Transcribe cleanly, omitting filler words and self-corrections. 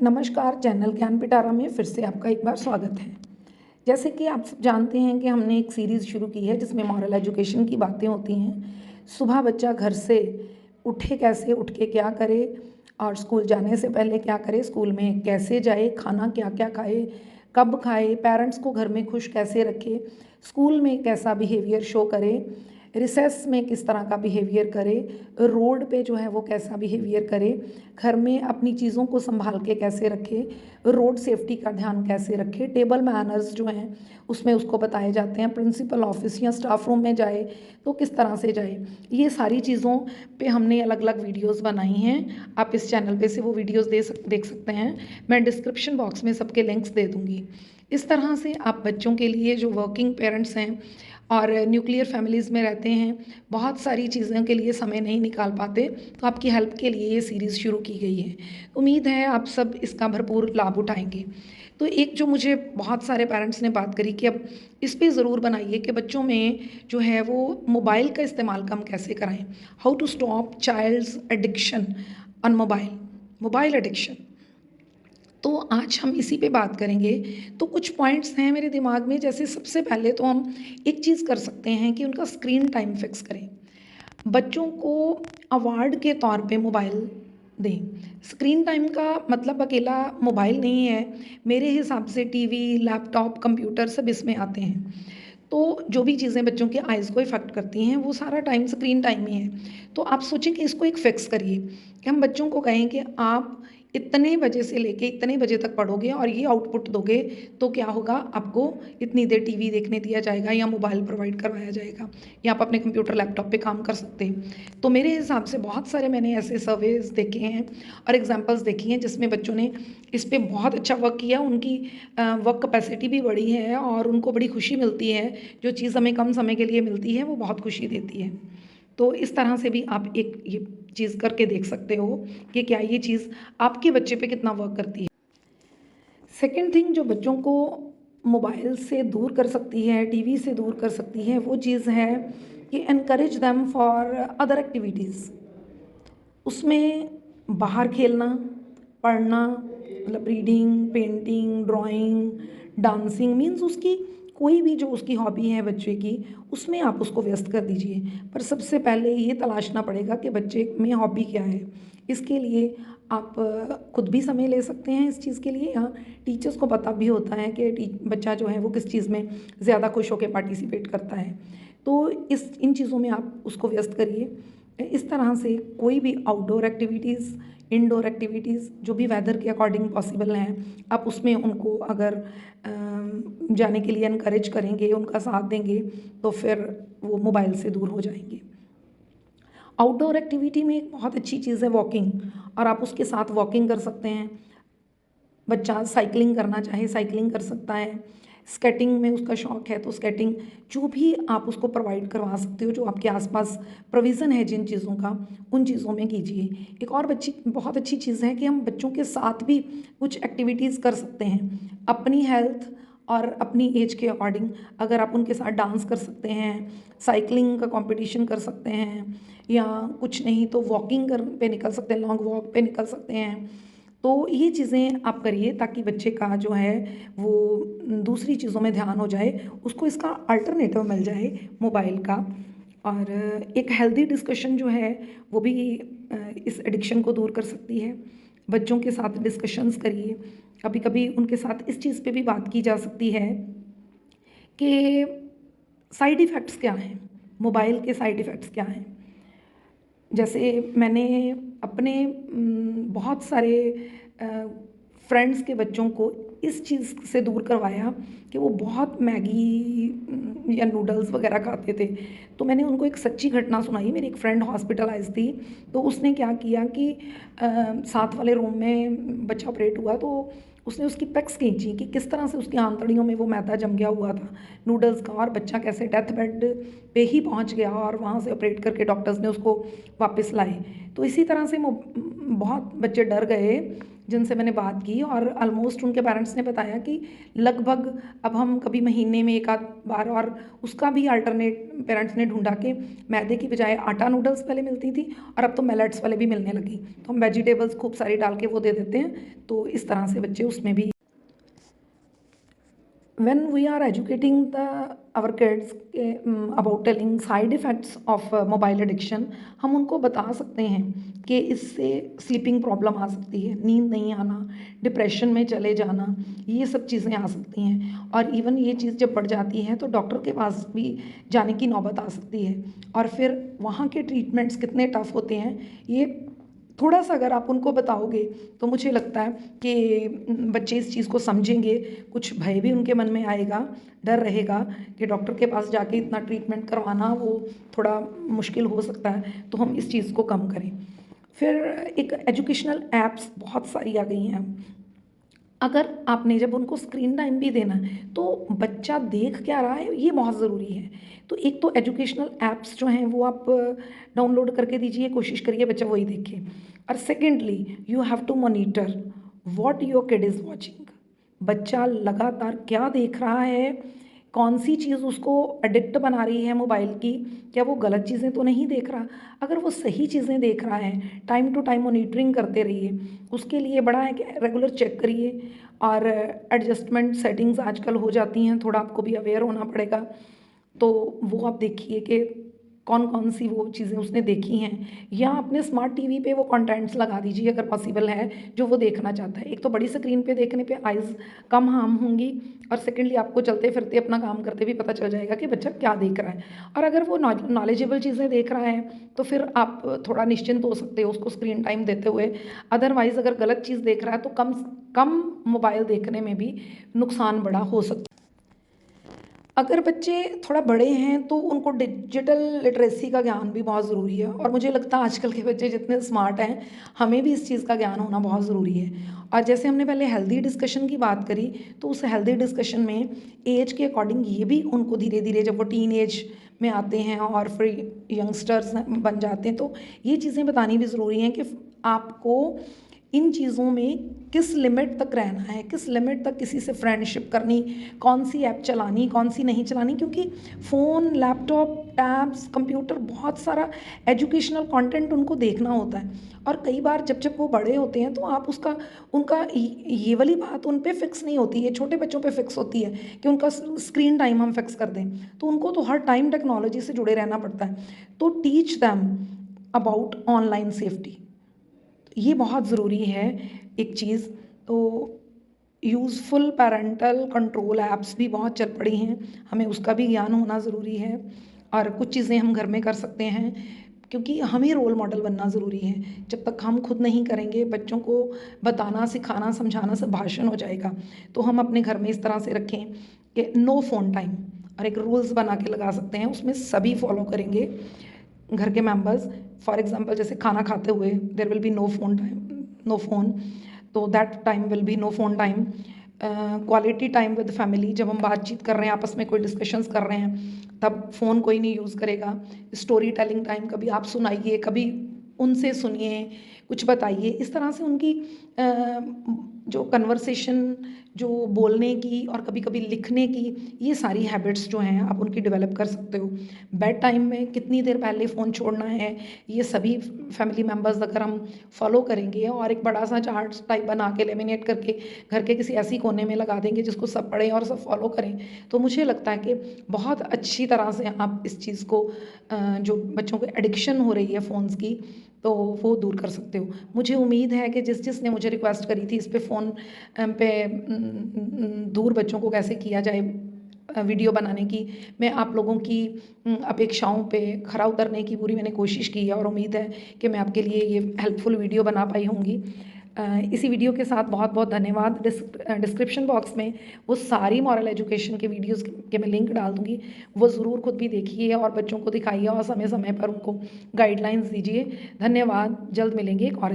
नमस्कार, चैनल ज्ञान पिटारा में फिर से आपका एक बार स्वागत है। जैसे कि आप सब जानते हैं कि हमने एक सीरीज़ शुरू की है जिसमें मॉरल एजुकेशन की बातें होती हैं। सुबह बच्चा घर से उठे कैसे, उठ के क्या करे और स्कूल जाने से पहले क्या करे, स्कूल में कैसे जाए, खाना क्या-क्या खाए, कब खाए, पेरेंट्स को घर में खुश कैसे रखे, स्कूल में कैसा बिहेवियर शो करे, रिसेस में किस तरह का बिहेवियर करे, रोड पे जो है वो कैसा बिहेवियर करे, घर में अपनी चीज़ों को संभाल के कैसे रखे, रोड सेफ्टी का ध्यान कैसे रखे, टेबल मैनर्स जो हैं उसमें उसको बताए जाते हैं। प्रिंसिपल ऑफिस या स्टाफ रूम में जाए तो किस तरह से जाए, ये सारी चीज़ों पे हमने अलग अलग वीडियोस बनाई हैं। आप इस चैनल पे से वो वीडियोस देख सकते हैं। मैं डिस्क्रिप्शन बॉक्स में सबके लिंक्स दे दूँगी। इस तरह से आप बच्चों के लिए जो वर्किंग पेरेंट्स हैं और न्यूक्लियर फैमिलीज़ में रहते हैं, बहुत सारी चीज़ों के लिए समय नहीं निकाल पाते, तो आपकी हेल्प के लिए ये सीरीज़ शुरू की गई है। उम्मीद है आप सब इसका भरपूर लाभ उठाएंगे। तो एक जो मुझे बहुत सारे पेरेंट्स ने बात करी कि अब इस पे ज़रूर बनाइए कि बच्चों में जो है वो मोबाइल का इस्तेमाल कम कैसे कराएं। How to stop child's addiction on mobile addiction. तो आज हम इसी पे बात करेंगे। तो कुछ पॉइंट्स हैं मेरे दिमाग में, जैसे सबसे पहले तो हम एक चीज़ कर सकते हैं कि उनका स्क्रीन टाइम फिक्स करें। बच्चों को अवार्ड के तौर पे मोबाइल दें। स्क्रीन टाइम का मतलब अकेला मोबाइल नहीं है, मेरे हिसाब से टीवी, लैपटॉप, कंप्यूटर सब इसमें आते हैं। तो जो भी चीज़ें बच्चों के आइज़ को इफ़ेक्ट करती हैं वो सारा टाइम स्क्रीन टाइम ही है। तो आप सोचें कि इसको एक फ़िक्स करिए कि हम बच्चों को कहें कि आप इतने बजे से लेके इतने बजे तक पढ़ोगे और ये आउटपुट दोगे तो क्या होगा, आपको इतनी देर टीवी देखने दिया जाएगा या मोबाइल प्रोवाइड करवाया जाएगा या आप अपने कंप्यूटर लैपटॉप पे काम कर सकते हैं। तो मेरे हिसाब से बहुत सारे मैंने ऐसे सर्वेज देखे हैं और एग्जांपल्स देखी हैं जिसमें बच्चों ने इस पे बहुत अच्छा वर्क किया। उनकी वर्क कैपेसिटी भी बढ़ी है और उनको बड़ी खुशी मिलती है। जो चीज़ हमें कम समय के लिए मिलती है वो बहुत खुशी देती है। तो इस तरह से भी आप एक ये चीज़ करके देख सकते हो कि क्या ये चीज़ आपके बच्चे पे कितना वर्क करती है। सेकेंड थिंग जो बच्चों को मोबाइल से दूर कर सकती है, टीवी से दूर कर सकती है, वो चीज़ है कि encourage them for other activities. उसमें बाहर खेलना, पढ़ना, मतलब reading, painting, drawing, dancing, means उसकी कोई भी जो उसकी हॉबी है बच्चे की, उसमें आप उसको व्यस्त कर दीजिए। पर सबसे पहले ये तलाशना पड़ेगा कि बच्चे में हॉबी क्या है। इसके लिए आप खुद भी समय ले सकते हैं इस चीज़ के लिए, या टीचर्स को पता भी होता है कि बच्चा जो है वो किस चीज़ में ज़्यादा खुश होकर पार्टिसिपेट करता है। तो इन चीज़ों में आप उसको व्यस्त करिए। इस तरह से कोई भी आउटडोर एक्टिविटीज़, इनडोर एक्टिविटीज़ जो भी वेदर के अकॉर्डिंग पॉसिबल हैं, आप उसमें उनको अगर जाने के लिए इनकरेज करेंगे, उनका साथ देंगे, तो फिर वो मोबाइल से दूर हो जाएंगे। आउटडोर एक्टिविटी में एक बहुत अच्छी चीज़ है वॉकिंग, और आप उसके साथ वॉकिंग कर सकते हैं। बच्चा साइकिलिंग करना चाहे साइकिलिंग कर सकता है, स्केटिंग में उसका शौक़ है तो स्केटिंग, जो भी आप उसको प्रोवाइड करवा सकते हो, जो आपके आसपास प्रोविज़न है जिन चीज़ों का, उन चीज़ों में कीजिए। एक और बहुत अच्छी चीज़ है कि हम बच्चों के साथ भी कुछ एक्टिविटीज़ कर सकते हैं अपनी हेल्थ और अपनी एज के अकॉर्डिंग। अगर आप उनके साथ डांस कर सकते हैं, साइकिलिंग का कंपटीशन कर सकते हैं, या कुछ नहीं तो वॉकिंग पे निकल सकते हैं, लॉन्ग वॉक पे निकल सकते हैं। तो ये चीज़ें आप करिए ताकि बच्चे का जो है वो दूसरी चीज़ों में ध्यान हो जाए, उसको इसका अल्टरनेटिव मिल जाए मोबाइल का। और एक हेल्दी डिस्कशन जो है वो भी इस एडिक्शन को दूर कर सकती है। बच्चों के साथ डिस्कशंस करिए। कभी कभी उनके साथ इस चीज़ पे भी बात की जा सकती है कि साइड इफ़ेक्ट्स क्या हैं, मोबाइल के साइड इफ़ेक्ट्स क्या हैं। जैसे मैंने अपने बहुत सारे फ्रेंड्स के बच्चों को इस चीज़ से दूर करवाया कि वो बहुत मैगी या नूडल्स वगैरह खाते थे। तो मैंने उनको एक सच्ची घटना सुनाई। मेरी एक फ्रेंड हॉस्पिटलाइज़ थी, तो उसने क्या किया कि साथ वाले रूम में बच्चा ऑपरेट हुआ, तो उसने उसकी पेक्स खींची कि किस तरह से उसकी आंतड़ियों में वो मैदा जम गया हुआ था नूडल्स का, और बच्चा कैसे डेथ बेड पे ही पहुंच गया और वहाँ से ऑपरेट करके डॉक्टर्स ने उसको वापस लाए। तो इसी तरह से बहुत बच्चे डर गए जिनसे मैंने बात की और ऑलमोस्ट उनके पेरेंट्स ने बताया कि लगभग अब हम कभी महीने में एक आध बार, और उसका भी अल्टरनेट पेरेंट्स ने ढूंढा कि मैदे की बजाय आटा नूडल्स पहले मिलती थी और अब तो मिलेट्स वाले भी मिलने लगी, तो हम वेजिटेबल्स खूब सारी डाल के वो दे देते हैं, तो इस तरह से बच्चे उसमें भी। when we are educating our kids about telling side effects of mobile addiction, हम उनको बता सकते हैं कि इससे स्लीपिंग प्रॉब्लम आ सकती है, नींद नहीं आना, डिप्रेशन में चले जाना, ये सब चीज़ें आ सकती हैं। और इवन ये चीज़ जब बढ़ जाती है तो डॉक्टर के पास भी जाने की नौबत आ सकती है, और फिर वहाँ के ट्रीटमेंट्स कितने टफ़ होते हैं, ये थोड़ा सा अगर आप उनको बताओगे तो मुझे लगता है कि बच्चे इस चीज़ को समझेंगे, कुछ भय भी उनके मन में आएगा, डर रहेगा कि डॉक्टर के पास जाके इतना ट्रीटमेंट करवाना वो थोड़ा मुश्किल हो सकता है, तो हम इस चीज़ को कम करें। फिर एक एजुकेशनल ऐप्स बहुत सारी आ गई हैं। अगर आपने जब उनको स्क्रीन टाइम भी देना है तो बच्चा देख क्या रहा है ये बहुत ज़रूरी है। तो एक तो एजुकेशनल ऐप्स जो हैं वो आप डाउनलोड करके दीजिए, कोशिश करिए बच्चा वही देखे। और secondly you have to monitor what your kid is watching. बच्चा लगातार क्या देख रहा है, कौन सी चीज़ उसको एडिक्ट बना रही है मोबाइल की, क्या वो गलत चीज़ें तो नहीं देख रहा। अगर वो सही चीज़ें देख रहा है, टाइम टू टाइम मॉनिटरिंग करते रहिए, उसके लिए बड़ा है कि रेगुलर चेक करिए। और एडजस्टमेंट सेटिंग्स आजकल हो जाती हैं, थोड़ा आपको भी अवेयर होना पड़ेगा, तो वो आप देखिए कि कौन कौन सी वो चीज़ें उसने देखी हैं, या अपने स्मार्ट टीवी पे वो कंटेंट्स लगा दीजिए अगर पॉसिबल है जो वो देखना चाहता है। एक तो बड़ी स्क्रीन पे देखने पे आइज़ कम हार्म होंगी, और सेकेंडली आपको चलते फिरते अपना काम करते भी पता चल जाएगा कि बच्चा क्या देख रहा है। और अगर वो नॉलेजेबल चीज़ें देख रहा है तो फिर आप थोड़ा निश्चिंत हो सकते हो उसको स्क्रीन टाइम देते हुए। अदरवाइज़ अगर गलत चीज़ देख रहा है तो कम कम मोबाइल देखने में भी नुकसान बड़ा हो सकता है। अगर बच्चे थोड़ा बड़े हैं तो उनको डिजिटल लिटरेसी का ज्ञान भी बहुत ज़रूरी है, और मुझे लगता है आजकल के बच्चे जितने स्मार्ट हैं हमें भी इस चीज़ का ज्ञान होना बहुत ज़रूरी है। और जैसे हमने पहले हेल्दी डिस्कशन की बात करी, तो उस हेल्दी डिस्कशन में एज के अकॉर्डिंग ये भी उनको धीरे धीरे जब वो टीन एज में आते हैं और फिर यंगस्टर्स बन जाते हैं तो ये चीज़ें बतानी भी ज़रूरी हैं कि आपको इन चीज़ों में किस लिमिट तक रहना है, किस लिमिट तक किसी से फ्रेंडशिप करनी, कौन सी ऐप चलानी, कौन सी नहीं चलानी। क्योंकि फ़ोन, लैपटॉप, टैब्स, कंप्यूटर, बहुत सारा एजुकेशनल कंटेंट उनको देखना होता है। और कई बार जब जब वो बड़े होते हैं तो आप उनका ये वाली बात उन पे फिक्स नहीं होती है, छोटे बच्चों पे फिक्स होती है कि उनका स्क्रीन टाइम हम फिक्स कर दें, तो उनको तो हर टाइम टेक्नोलॉजी से जुड़े रहना पड़ता है। तो teach them about online safety, ये बहुत ज़रूरी है एक चीज़। तो यूज़फुल पैरेंटल कंट्रोल ऐप्स भी बहुत चल पड़ी हैं, हमें उसका भी ज्ञान होना ज़रूरी है। और कुछ चीज़ें हम घर में कर सकते हैं, क्योंकि हमें रोल मॉडल बनना ज़रूरी है। जब तक हम खुद नहीं करेंगे, बच्चों को बताना, सिखाना, समझाना सब भाषण हो जाएगा। तो हम अपने घर में इस तरह से रखें कि नो फ़ोन टाइम, और एक रूल्स बना के लगा सकते हैं, उसमें सभी फॉलो करेंगे घर के मेंबर्स। फॉर एग्जांपल जैसे खाना खाते हुए there will be no phone time, no phone, तो that time will be no phone time. Quality time with family, जब हम बातचीत कर रहे हैं, आपस में कोई डिस्कशंस कर रहे हैं, तब फ़ोन कोई नहीं यूज़ करेगा। स्टोरी टेलिंग टाइम, कभी आप सुनाइए, कभी उनसे सुनिए, कुछ बताइए। इस तरह से उनकी जो कन्वर्सेशन, जो बोलने की और कभी कभी लिखने की, ये सारी हैबिट्स जो हैं आप उनकी डेवलप कर सकते हो। बेड टाइम में कितनी देर पहले फ़ोन छोड़ना है, ये सभी फैमिली मेम्बर्स अगर हम फॉलो करेंगे और एक बड़ा सा चार्ट टाइप बना के लेमिनेट करके घर के किसी ऐसी कोने में लगा देंगे जिसको सब पढ़ें और सब फॉलो करें, तो मुझे लगता है कि बहुत अच्छी तरह से आप इस चीज़ को जो बच्चों को एडिक्शन हो रही है फ़ोन्स की, तो वो दूर कर सकते हो। मुझे उम्मीद है कि जिसने मुझे रिक्वेस्ट करी थी इस पे फ़ोन पे दूर बच्चों को कैसे किया जाए वीडियो बनाने की, मैं आप लोगों की अपेक्षाओं पे खरा उतरने की पूरी मैंने कोशिश की है, और उम्मीद है कि मैं आपके लिए ये हेल्पफुल वीडियो बना पाई होंगी। इसी वीडियो के साथ बहुत बहुत धन्यवाद। डिस्क्रिप्शन बॉक्स में वो सारी मॉरल एजुकेशन के वीडियोस के मैं लिंक डाल दूँगी, वो ज़रूर खुद भी देखिए और बच्चों को दिखाइए और समय समय पर उनको गाइडलाइंस दीजिए। धन्यवाद, जल्द मिलेंगे एक और